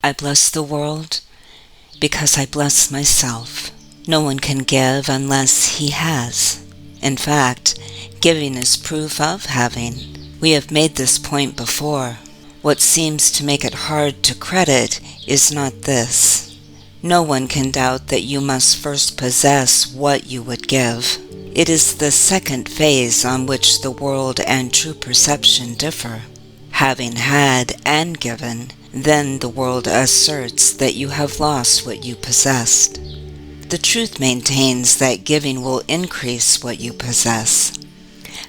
I bless the world because I bless myself. No one can give unless he has. In fact, giving is proof of having. We have made this point before. What seems to make it hard to credit is not this. No one can doubt that you must first possess what you would give. It is the second phase on which the world and true perception differ. Having had and given, then the world asserts that you have lost what you possessed. The truth maintains that giving will increase what you possess.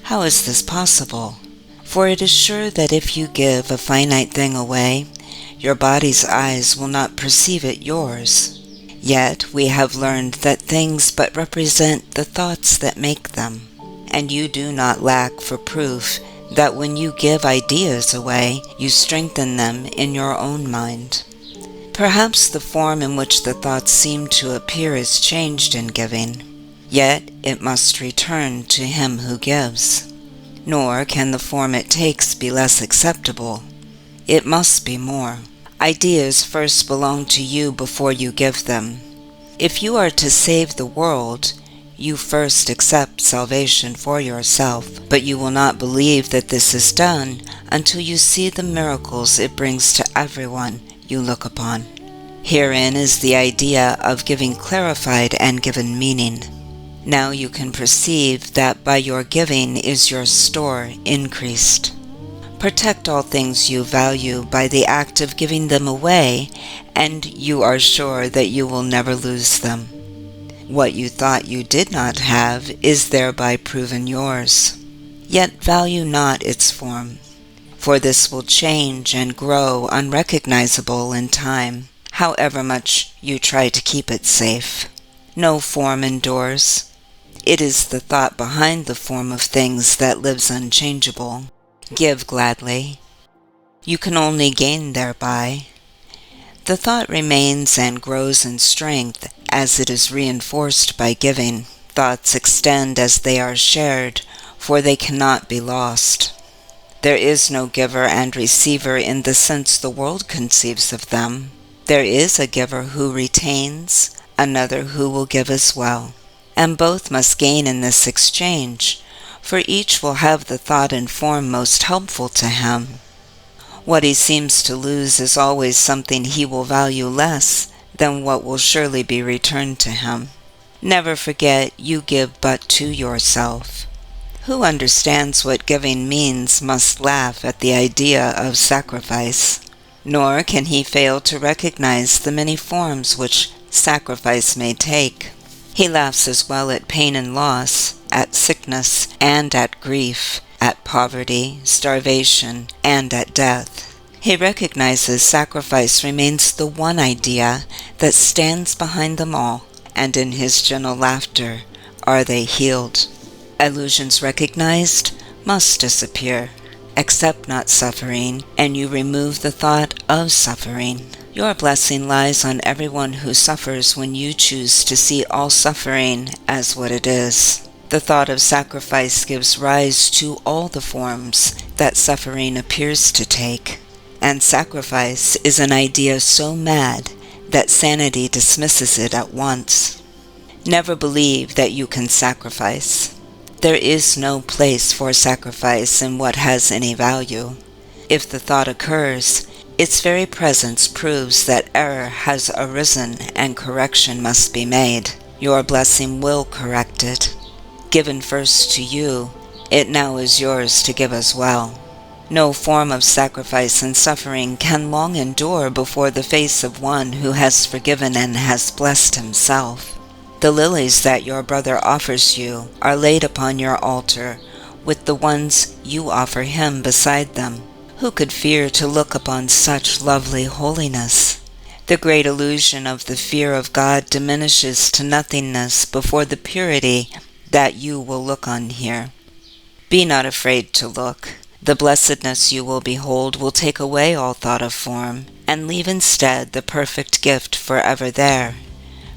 How is this possible? For it is sure that if you give a finite thing away, your body's eyes will not perceive it yours. Yet we have learned that things but represent the thoughts that make them, and you do not lack for proof that when you give ideas away, you strengthen them in your own mind. Perhaps the form in which the thoughts seem to appear is changed in giving, yet it must return to him who gives. Nor can the form it takes be less acceptable. It must be more. Ideas first belong to you before you give them. If you are to save the world, you first accept salvation for yourself, but you will not believe that this is done until you see the miracles it brings to everyone you look upon. Herein is the idea of giving clarified and given meaning. Now you can perceive that by your giving is your store increased. Protect all things you value by the act of giving them away, and you are sure that you will never lose them. What you thought you did not have is thereby proven yours. Yet value not its form, for this will change and grow unrecognizable in time, however much you try to keep it safe. No form endures. It is the thought behind the form of things that lives unchangeable. Give gladly. You can only gain thereby. The thought remains and grows in strength as it is reinforced by giving. Thoughts extend as they are shared, for they cannot be lost. There is no giver and receiver in the sense the world conceives of them. There is a giver who retains, another who will give as well. And both must gain in this exchange, for each will have the thought and form most helpful to him. What he seems to lose is always something he will value less than what will surely be returned to him. Never forget you give but to yourself. Who understands what giving means must laugh at the idea of sacrifice, nor can he fail to recognize the many forms which sacrifice may take. He laughs as well at pain and loss, at sickness and at grief, at poverty, starvation, and at death. He recognizes sacrifice remains the one idea that stands behind them all, and in his gentle laughter are they healed. Illusions recognized must disappear. Accept not suffering, and you remove the thought of suffering. Your blessing lies on everyone who suffers when you choose to see all suffering as what it is. The thought of sacrifice gives rise to all the forms that suffering appears to take. And sacrifice is an idea so mad that sanity dismisses it at once. Never believe that you can sacrifice. There is no place for sacrifice in what has any value. If the thought occurs, its very presence proves that error has arisen and correction must be made. Your blessing will correct it. Given first to you, it now is yours to give as well. No form of sacrifice and suffering can long endure before the face of one who has forgiven and has blessed himself. The lilies that your brother offers you are laid upon your altar, with the ones you offer him beside them. Who could fear to look upon such lovely holiness? The great illusion of the fear of God diminishes to nothingness before the purity that you will look on here. Be not afraid to look. The blessedness you will behold will take away all thought of form, and leave instead the perfect gift forever there,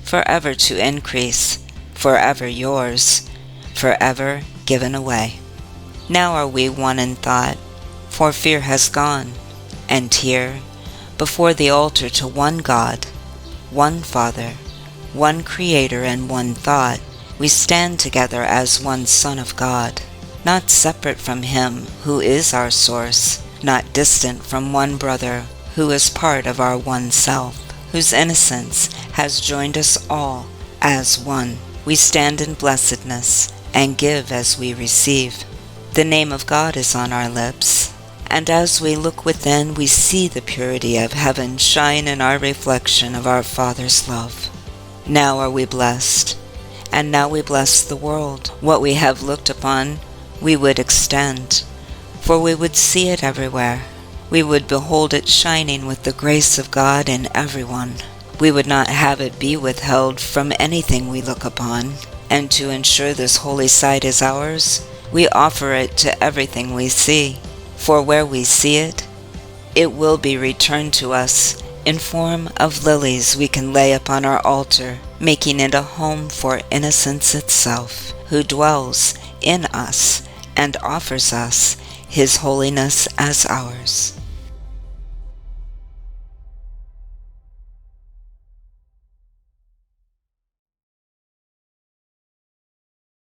forever to increase, forever yours, forever given away. Now are we one in thought, for fear has gone, and here, before the altar to one God, one Father, one Creator and one thought, we stand together as one Son of God, not separate from Him who is our source, not distant from one brother who is part of our one self, whose innocence has joined us all as one. We stand in blessedness and give as we receive. The name of God is on our lips, and as we look within, we see the purity of heaven shine in our reflection of our Father's love. Now are we blessed, and now we bless the world. What we have looked upon, we would extend, for we would see it everywhere. We would behold it shining with the grace of God in everyone. We would not have it be withheld from anything we look upon, and to ensure this holy sight is ours, we offer it to everything we see. For where we see it, it will be returned to us in form of lilies we can lay upon our altar, making it a home for innocence itself, who dwells in us and offers us His holiness as ours.